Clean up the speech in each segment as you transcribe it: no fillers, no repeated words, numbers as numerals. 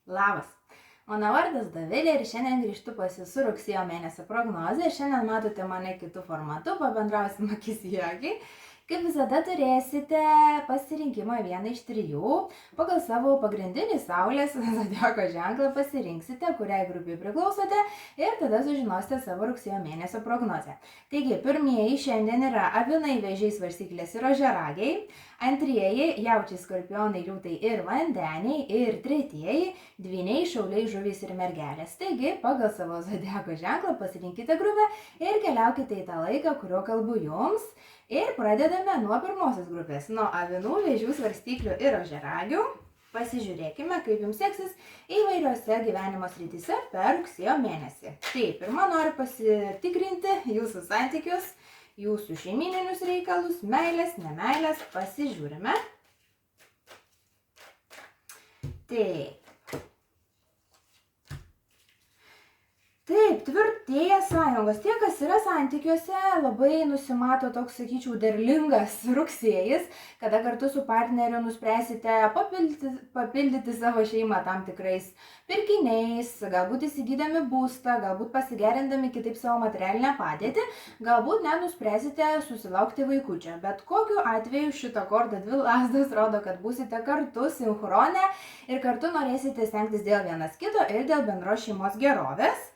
Labas. Mano vardas Dovilė ir šiandien grįžtu pas Jūs su rugsėjo mėnesio prognozė. Šiandien matote mane kitų formatų, pabendrausim akis į akį. Kaip visada turėsite pasirinkimą vieną iš trijų. Pagal savo pagrindinį Saulės zodiako ženklą pasirinksite, kuriai grupiai priklausote ir tada sužinosite savo rugsėjo mėnesio prognozę. Taigi, pirmieji šiandien yra avinai, vėžiai, svarstyklės ir ožiaragiai. Antrieji – jaučiai, skorpionai, liūtai ir vandeniai. Ir tretieji – dvyniai, šauliai, žuvys ir mergelės. Taigi, pagal savo zodiako ženklą pasirinkite grupę ir keliaukite į tą laiką, kurio kalbu jums. Ir pradedame nuo pirmosios grupės, nuo avinų, vėžių, svarstyklių ir ožiaragių. Pasižiūrėkime, kaip jums seksis įvairiose gyvenimo srityse per rugsėjo mėnesį. Tai pirma, noriu pasitikrinti jūsų santykius, jūsų šeimyninius reikalus, meilės, nemeilės. Pasižiūrime. Taip, tvirtėja sąjungos. Tie, kas yra santykiuose, labai nusimato toks, sakyčiau, derlingas rugsėjis, kada kartu su partneriu nuspręsite papildyti savo šeimą tam tikrais pirkiniais, galbūt įsigydami būstą, galbūt pasigerindami kitaip savo materialinę padėtį, galbūt net nuspręsite susilaukti vaikučio. Bet kokiu atveju šitą kortą dvi lazdos rodo, kad būsite kartu sinchronę ir kartu norėsite stengtis dėl vienas kito ir dėl bendros šeimos gerovės.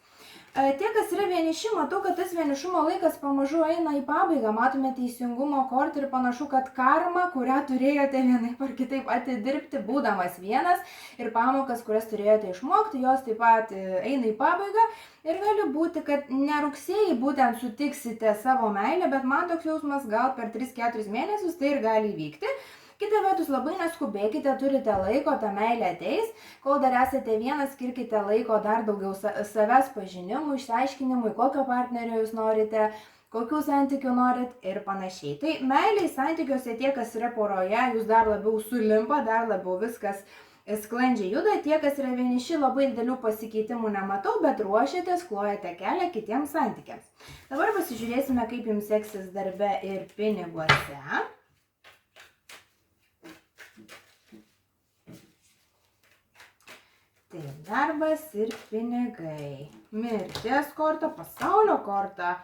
Tie, kas yra vieniši, matau, kad tas vienišumo laikas pamažu eina į pabaigą, matome teisingumo kortą ir panašu, kad karma, kurią turėjote vienaip ar kitaip atidirbti, būdamas vienas, ir pamokas, kurias turėjote išmokti, jos taip pat eina į pabaigą. Ir gali būti, kad ne rugsėjį būtent sutiksite savo meilę, bet man toks jausmas gal per 3-4 mėnesius tai ir gali įvykti. Kita vertus, labai neskubėkite, turite laiko, ta meilė ateis, kol dar esate vienas, skirkite laiko dar daugiau savęs pažinimui, išsiaiškinimui, kokio partnerio jūs norite, kokių santykių norit ir panašiai. Tai meiliai santykiuose tie, kas yra poroje, jūs dar labiau sulimpa, dar labiau viskas sklandžiai juda. Tie, kas yra vieniši, labai didelių pasikeitimų nematau, bet ruošiatės, klojate kelią kitiems santykiams. Dabar pasižiūrėsime, kaip jums seksis darbe ir piniguose. Tai darbas ir pinigai. Mirties korta, pasaulio korta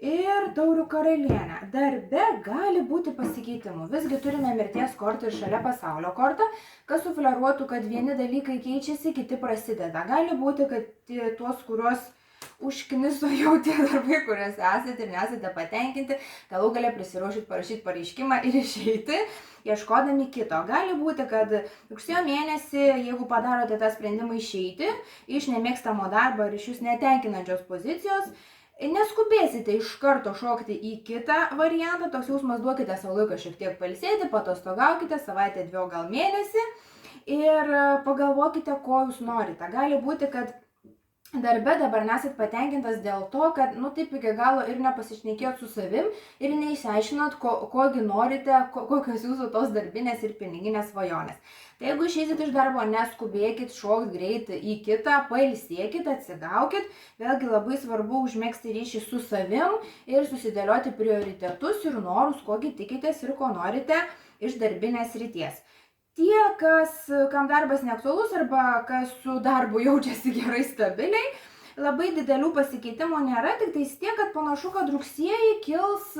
ir taurių karalienė. Darbe gali būti pasikeitimų. Visgi turime mirties kortą ir šalia pasaulio kortą, kas sufleruotų, kad vieni dalykai keičiasi, kiti prasideda. Gali būti, kad tuos, kuriuos užkniso jau tie darbai, kuriuose esate ir nesate patenkinti, galų gale prisiruošit parašyti pareiškimą ir išeiti, ieškodami kito. Gali būti, kad rugsėjo mėnesį, jeigu padarote tą sprendimą išeiti iš nemėgstamo darbo ir iš jūs netenkinančios pozicijos, neskubėsite iš karto šokti į kitą variantą. Toks jausmas, duokite savo laiką šiek tiek pailsėti, patostogaukite savaitę, 2 gal mėnesį ir pagalvokite, ko jūs norite. Gali būti, kad darbe dabar nesat patenkintas dėl to, kad, taip iki galo ir nepasišnekėjot su savim ir neišsiaiškinot, kogi norite, kokios jūsų tos darbinės ir piniginės svajonės. Tai jeigu išeisit iš darbo, neskubėkit, šokt greit į kitą, pailsėkit, atsigaukit. Vėlgi labai svarbu užmegzti ryšį su savim ir susidėlioti prioritetus ir norus, kogi tikitės ir ko norite iš darbinės srities. Tie, kam darbas neaktualus arba kas su darbu jaučiasi gerai stabiliai, labai didelių pasikeitimų nėra, tik tais tiek, kad panašu, kad rugsėjį kils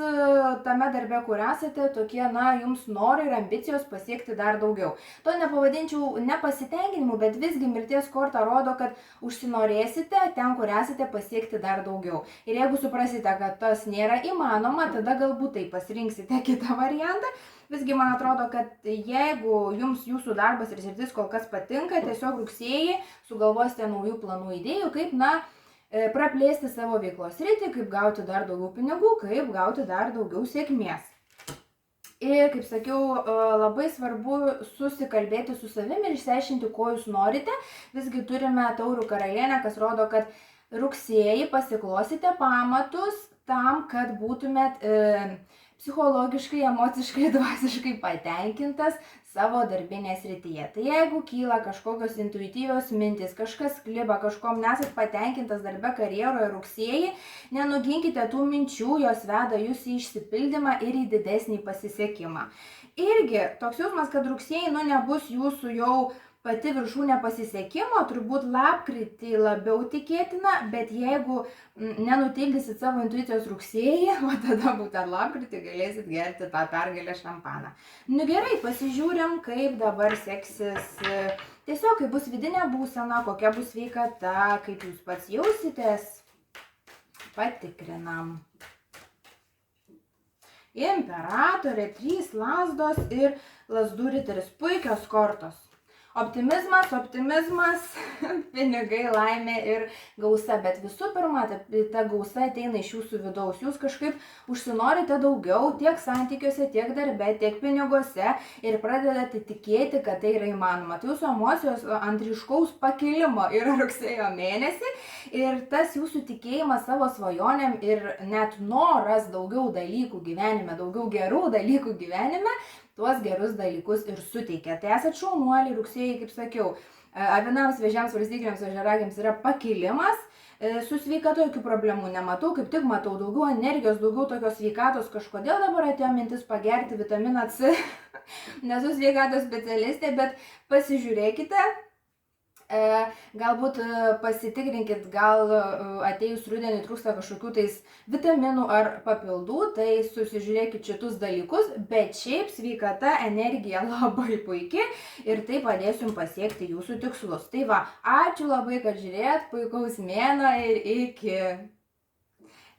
tame darbe, kur esate, tokie, jums norai ir ambicijos pasiekti dar daugiau. To nepavadinčiau nepasitenkinimu, bet visgi mirties korta rodo, kad užsinorėsite ten, kur esate, pasiekti dar daugiau. Ir jeigu suprasite, kad tas nėra įmanoma, tada galbūt tai pasirinksite kitą variantą. Visgi man atrodo, kad jeigu jums jūsų darbas ir sritis kol kas patinka, tiesiog rugsėjį sugalvosite naujų planų idėjų, kaip, praplėsti savo veiklos sritį, kaip gauti dar daugiau pinigų, kaip gauti dar daugiau sėkmės. Ir, kaip sakiau, labai svarbu susikalbėti su savimi ir išsiaiškinti, ko jūs norite. Visgi turime taurių karalienę, kas rodo, kad rugsėjį pasiklosite pamatus tam, kad būtumėt psichologiškai, emociškai, dvasiškai patenkintas savo darbinėje srityje. Tai jeigu kyla kažkokios intuityvios mintys, kažkas kliba, kažkom nesat patenkintas darbe, karjeroje rugsėjį, nenuginkite tų minčių, jos veda jūs į išsipildymą ir į didesnį pasisekimą. Irgi toks jausmas, kad rugsėjį nebus jūsų jau pati viršūnė pasisekimo turbūt lapkritį labiau tikėtina, bet jeigu nenutildysit savo intuicijos rugsėjį, o tada būtent lapkritį galėsit gerti tą pergalę šampaną. Nu gerai, pasižiūrim, kaip dabar seksis, tiesiog kaip bus vidinė būsena, kokia bus sveikata, kaip jūs pats jausitės. Patikrinam. Imperatorė, 3 lazdos ir lazdų riteris. Puikios kortos. Optimizmas, pinigai, laimė ir gausa. Bet visų pirma, ta gausa ateina iš jūsų vidaus. Jūs kažkaip užsinorite daugiau tiek santykiuose, tiek darbe, tiek piniguose ir pradedate tikėti, kad tai yra įmanoma. Tai jūsų emocijos ant ryškaus pakilimo yra rugsėjo mėnesį ir tas jūsų tikėjimas savo svajonėm ir net noras daugiau dalykų gyvenime, daugiau gerų dalykų gyvenime, tuos gerus dalykus ir suteikia. Tai esat šaunuoliai, rugsėjai, kaip sakiau, avinams, vėžiams, valstykiniams, ožiaragiams yra pakilimas, su sveikata jokių problemų nematau, kaip tik matau daugiau energijos, daugiau tokios sveikatos. Kažkodėl dabar atėjo mintis pagerti vitaminą C, nesu sveikatos specialistė, bet pasižiūrėkite. Galbūt pasitikrinkit, gal atėjus rudenį trūksta kažkokių tais vitaminų ar papildų, tai susižiūrėkit šitus dalykus, bet šiaip sveikata, energija labai puikiai ir tai padės jums pasiekti jūsų tikslus. Tai va, ačiū labai, kad žiūrėjot, puikaus mėno ir iki.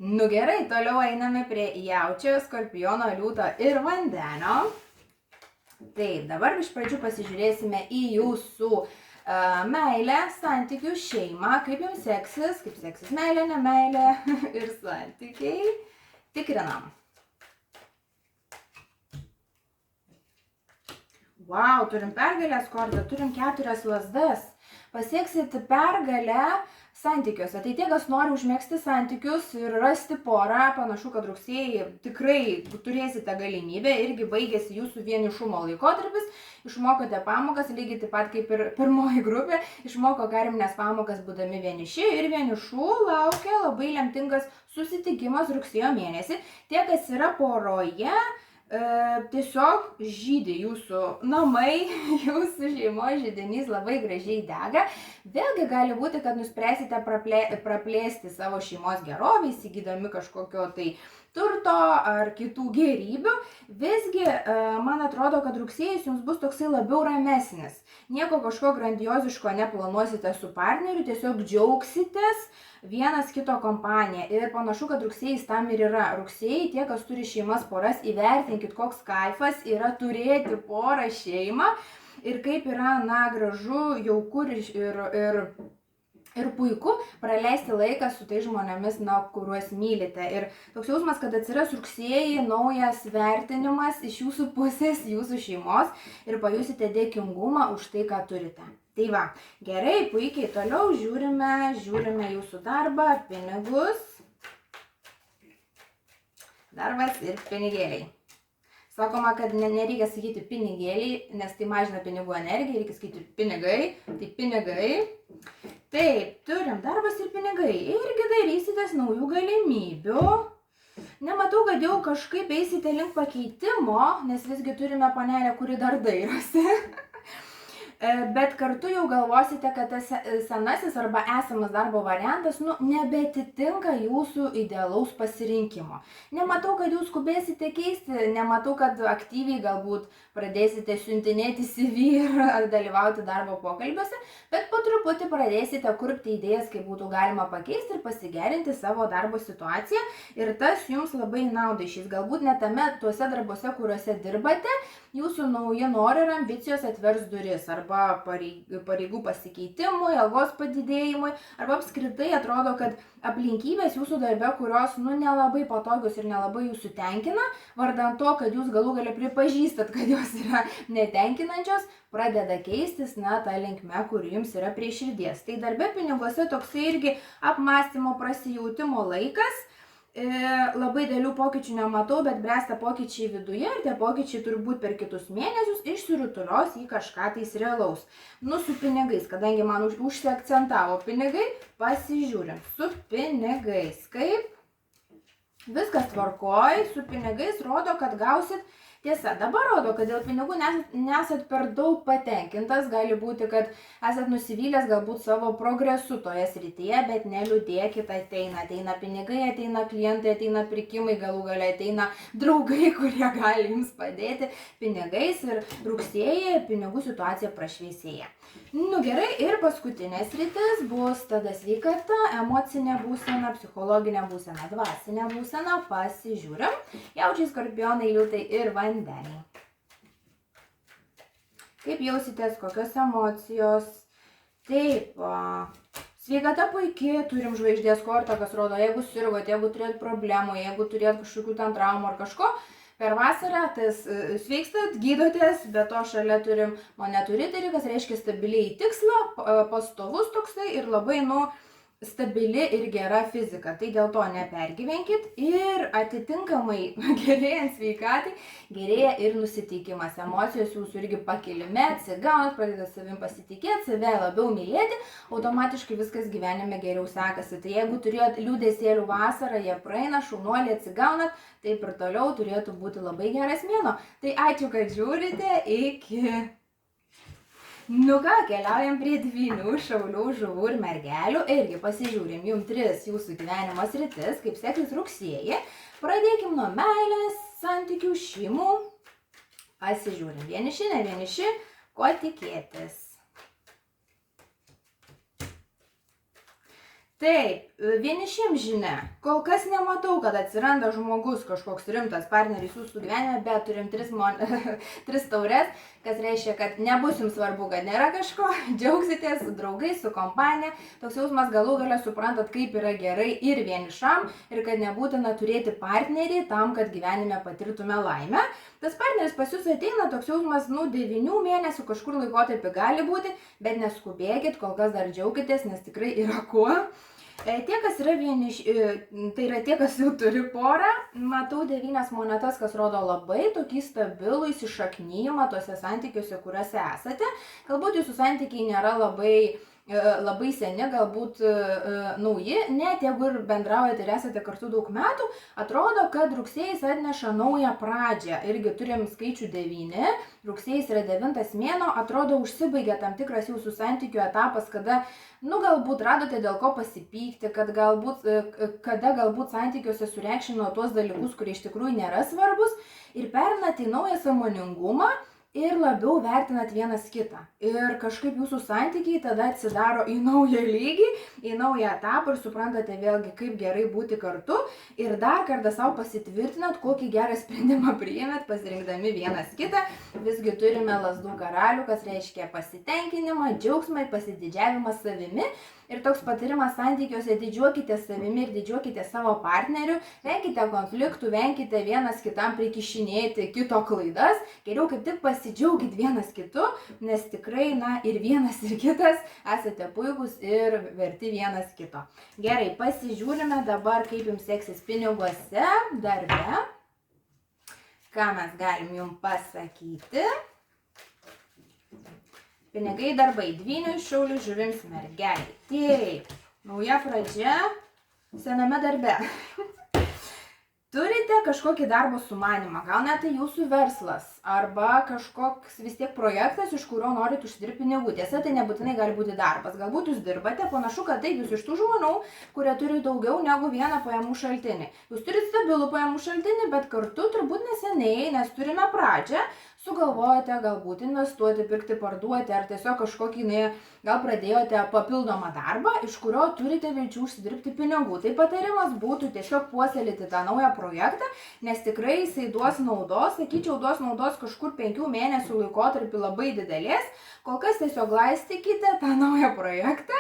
Nu gerai, toliau einame prie Jaučio, Skorpiono, Liūto ir Vandenio. Taip, dabar iš pradžių pasižiūrėsime į jūsų meilę, santykių, šeimą, kaip jums seksis meilė, nemeilė ir santykiai. Tikrinam. Wow, turim pergalės kortą, turim 4 lazdas. Pasieksit pergalę santykiuose. Tai tie, kas nori užmėgsti santykius ir rasti porą, panašu, kad rugsėjį tikrai turėsite galimybę, irgi baigėsi jūsų vienišumo laikotarpis, išmokote pamokas, lygiai taip pat kaip ir pirmoji grupė, išmoko kariminės pamokas būdami vieniši ir vienišų laukia labai lemtingas susitikimas rugsėjo mėnesį. Tie, kas yra poroje, tiesiog žydi jūsų namai, jūsų šeimos židinys labai gražiai dega. Vėlgi gali būti, kad nuspręsite praplėsti savo šeimos gerovę, įsigydami kažkokio tai turto ar kitų gėrybių. Visgi, man atrodo, kad rugsėjis jums bus toksai labiau ramesnis. Nieko kažko grandioziško neplanuosite su partneriu, tiesiog džiaugsitės vienas kito kompanija. Ir panašu, kad rugsėjis tam ir yra. Rugsėjai, tie, kas turi šeimas, poras, įvertinkit, koks kaifas yra turėti porą, šeimą. Ir kaip yra, na, gražu, jauku ir puiku praleisti laiką su tai žmonėmis, na, kuriuos mylite. Ir toks jausmas, kad atsiras rugsėjai naujas vertinimas iš jūsų pusės, jūsų šeimos ir pajusite dėkingumą už tai, ką turite. Tai va, gerai, puikiai, toliau žiūrime jūsų darbą, pinigus, darbas ir pinigėliai. Sakoma, kad nereikia sakyti pinigėliai, nes tai mažina pinigų energiją, reikia sakyti pinigai, tai pinigai. Taip, turim darbas ir pinigai, irgi darysitės naujų galimybių. Nematau, kad jau kažkaip eisite link pakeitimo, nes visgi turime panelę, kuri dar dairosi. Bet kartu jau galvosite, kad tas senasis arba esamas darbo variantas nebetitinka jūsų idealaus pasirinkimo. Nematau, kad jūs skubėsite keisti, nematau, kad aktyviai galbūt pradėsite siuntinėti CV ir dalyvauti darbo pokalbiuose, bet po truputį pradėsite kurpti idėjas, kaip būtų galima pakeisti ir pasigerinti savo darbo situaciją. Ir tas jums labai naudai išeis. Galbūt net tuose darbuose, kuriuose dirbate, jūsų nauji norai ir ambicijos atvers duris arba pareigų pasikeitimui, algos padidėjimui, arba apskritai atrodo, kad aplinkybės jūsų darbe, kurios nelabai patogios ir nelabai jūsų tenkina, vardan to, kad jūs galų gale pripažįstat, kad jos yra netenkinančios, pradeda keistis, ta linkme, kuri jums yra prie širdies. Tai darbe piniguose toksai irgi apmąstymo, prasijautimo laikas. Labai dėlių pokyčių nematau, bet bręsta pokyčiai viduje ir tie pokyčiai turbūt per kitus mėnesius išsirutulios į kažką tais realaus. Su pinigais, kadangi man užsiakcentavo pinigai, pasižiūrim. Su pinigais, kaip viskas tvarkoj, su pinigais rodo, kad gausit Tiesa, dabar rodo, kad dėl pinigų nesat per daug patenkintas, gali būti, kad esat nusivylęs galbūt savo progresu toje srityje, bet neliūdėkit, ateina pinigai, ateina klientai, ateina pirkimai, galų gale ateina draugai, kurie gali jums padėti pinigais ir rugsėjį pinigų situacija prašviesėja. Nu gerai, ir paskutinė sritis bus tada sveikata, emocinė būsena, psichologinė būsena, dvasinė būsena. Pasižiūrim. Jaučiai, skorpionai, liūtai ir vandeniai. Kaip jausitės, kokios emocijos? Taip, sveikata puikiai, turim žvaigždės kortą, kas rodo, jeigu sirgot, jeigu turėt problemų, jeigu turėt kažkokių ten traumų ar kažko, per vasarą sveikstat, gydotės, bet to šalia turim monetų riterį, kas reiškia stabiliai į tikslą, pastovus toksai ir labai, stabili ir gera fizika. Tai dėl to nepergyvenkit ir atitinkamai gerėjant sveikatai, gerėja ir nusiteikimas. Emocijos jūsų irgi pakilime, atsigaunat, pradeda savim pasitikėti, save labiau mylėti, automatiškai viskas gyvenime geriau sekasi. Tai jeigu turėjot liūdesėlių vasarą, jie praeina, šaunuoliai atsigaunat, taip ir toliau turėtų būti labai geras mėnuo. Tai ačiū, kad žiūrite, iki... Nu ką, keliaujam prie dvynių, šaulių, žuvų ir mergelių. Irgi pasižiūrim jum 3 jūsų gyvenimo sritis, kaip seksis rugsėjį. Pradėkim nuo meilės, santykių, šeimų. Pasižiūrim, vieniši, ne vieniši, ko tikėtis. Taip, vienišiems žinia, kol kas nematau, kad atsiranda žmogus, kažkoks rimtas partneris jūsų gyvenime, bet turim 3 taures, kas reiškia, kad nebus jums svarbu, kad nėra kažko, džiaugsitės su draugais, su kompanija, toks jausmas galų gale suprantat, kaip yra gerai ir vienišam, ir kad nebūtina turėti partnerį tam, kad gyvenime patirtume laimę. Tas partneris pas jūs ateina, toks jausmas, 9 mėnesių kažkur laikotarpį gali būti, bet neskubėkit, kol kas dar džiaukitės, nes tikrai yra kuo. Tie, kas yra vieniši, tai yra tie, kas jau turi porą, matau 9 monetas, kas rodo labai tokį stabilų įsišaknyjimą tose santykiuose, kuriuose esate. Galbūt jūsų santykiai nėra labai seni, galbūt nauji, net jeigu ir bendraujate ir esate kartu daug metų, atrodo, kad rugsėjis atneša naują pradžią. Irgi turim skaičių 9, rugsėjis yra 9 mėnuo, atrodo užsibaigia tam tikras jūsų santykių etapas, kada galbūt radote dėl ko pasipykti, kada galbūt santykiuose sureikšmino tuos dalykus, kurie iš tikrųjų nėra svarbus ir perinate į naują sąmoningumą ir labiau vertinat vienas kitą. Ir kažkaip jūsų santykiai tada atsidaro į naują lygį, į naują etapą ir suprantate vėlgi, kaip gerai būti kartu. Ir dar kartą savo pasitvirtinat, kokį gerą sprendimą priėmėt, pasirinkdami vienas kitą. Visgi turime lazdų karalių, kas reiškia pasitenkinimą, džiaugsmą, pasididžiavimą savimi. Ir toks patarimas santykiuose: didžiuokite savimi ir didžiuokite savo partneriu, venkite konfliktų, venkite vienas kitam prikišinėti kito klaidas, geriau kaip tik pasidžiaugit vienas kitu, nes tikrai, ir vienas ir kitas esate puikūs ir verti vienas kito. Gerai, pasižiūrime dabar, kaip jums seksis piniguose, darbe, ką mes galim jums pasakyti. Pinigai, darbai, dvyniui, šauliui, žuvims, mergeliai. Taip, nauja pradžia sename darbe. Turite kažkokį darbo sumanimą, gal net tai jūsų verslas arba kažkoks vis tiek projektas, iš kurio norit užsidirbti pinigų. Tiesa, tai nebūtinai gali būti darbas. Galbūt jūs dirbate, panašu, kad taip, jūs iš tų žmonių, kurie turi daugiau negu vieną pajamų šaltinį. Jūs turite stabilų pajamų šaltinį, bet kartu turbūt neseniai, nes turime pradžią, sugalvojate galbūt investuoti, pirkti, parduoti ar tiesiog kažkokį, gal pradėjote papildomą darbą, iš kurio turite vilčių užsidirbti pinigų. Tai patarimas būtų tiesiog puoselėti tą naują projektą, nes tikrai jisai duos naudos, sakyčiau, duos naudos kažkur 5 mėnesių laikotarpį labai didelės. Kol kas tiesiog laistykite tą naują projektą.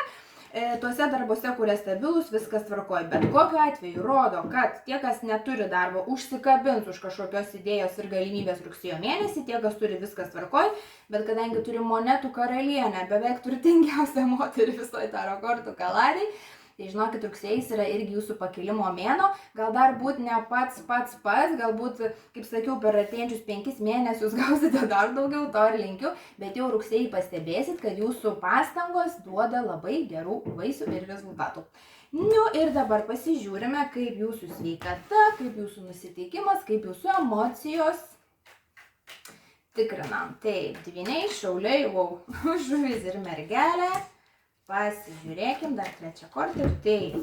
Tuose darbuose, kurie stabilus, viskas tvarkoja. Bet kokiu atveju rodo, kad tie, kas neturi darbo, užsikabins už kažkokios idėjos ir galimybės rugsėjo mėnesį, tie, kas turi, viskas tvarkoja. Bet kadangi turi monetų karalienę, beveik turtingiausią moterį visoje taro kortų kaladai, tai žinokit, rugsėjis yra irgi jūsų pakilimo mėnuo. Gal dar būt ne pats, galbūt, kaip sakiau, per ateinančius 5 mėnesius gausite dar daugiau, to ir linkiu, bet jau rugsėjį pastebėsit, kad jūsų pastangos duoda labai gerų vaisių ir rezultatų. Ir dabar pasižiūrime, kaip jūsų sveikata, kaip jūsų nusiteikimas, kaip jūsų emocijos. Tikrinam. Taip, dvyniai, šauliai, žuvys ir mergelė. Pasižiūrėkim, dar trečią kortą. Taip.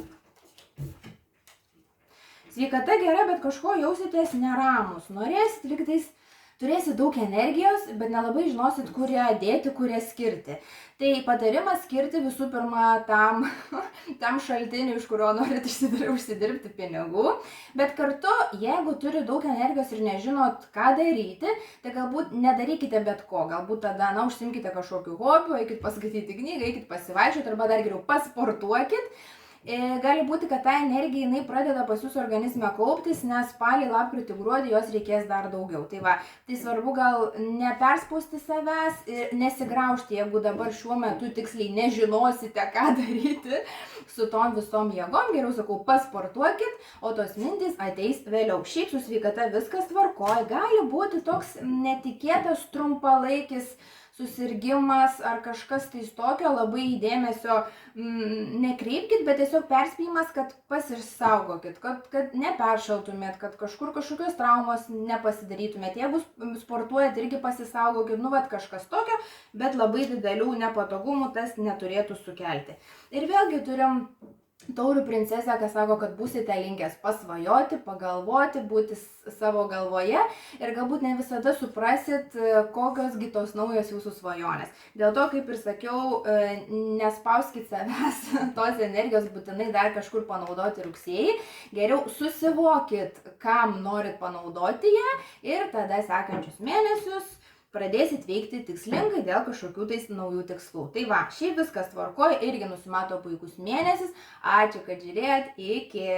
Sveikata gera, bet kažko jausitės neramus. Norėsit liktais, turėsit daug energijos, bet nelabai žinosit, kur ją dėti, kur ją skirti. Tai patarimas skirti visų pirma tam šaltiniui, iš kurio norit užsidirbti pinigų. Bet kartu, jeigu turi daug energijos ir nežinot, ką daryti, tai galbūt nedarykite bet ko. Galbūt tada, užsimkite kažkokiu hobiu, eikit paskaityti knygą, eikit pasivaikščioti arba dar geriau pasportuokit. Gali būti, kad ta energija jinai pradeda pas jūsų organizme kauptis, nes spalį, lapkritį, gruodį jos reikės dar daugiau. Tai va, tai svarbu gal neperspausti savęs ir nesigraužti, jeigu dabar šiuo metu tiksliai nežinosite, ką daryti su tom visom jėgom. Geriau sakau, pasportuokit, o tos mintys ateis vėliau. Šiaip su sveikata viskas tvarkoj, gali būti toks netikėtas trumpalaikis susirgimas ar kažkas tais tokio, labai dėmesio nekreipkit, bet tiesiog perspėjimas, kad pasisaugokit, kad neperšaltumėt, kad kažkokios traumos nepasidarytumėt. Jeigu sportuojat, irgi pasisaugokit, kažkas tokio, bet labai didelių nepatogumų tas neturėtų sukelti. Ir vėlgi turim taurių princesę, kas sako, kad būsite linkęs pasvajoti, pagalvoti, būti savo galvoje ir galbūt ne visada suprasit, kokios tos naujos jūsų svajonės. Dėl to, kaip ir sakiau, nespauskit savęs tos energijos būtinai dar kažkur panaudoti rugsėjį. Geriau susivokit, kam norit panaudoti ją ir tada sekančius mėnesius pradėsit veikti tikslingai dėl kažkokių tais naujų tikslų. Tai va, šiaip viskas tvarkoja, irgi nusimato puikus mėnesis. Ačiū, kad žiūrėjot. Iki.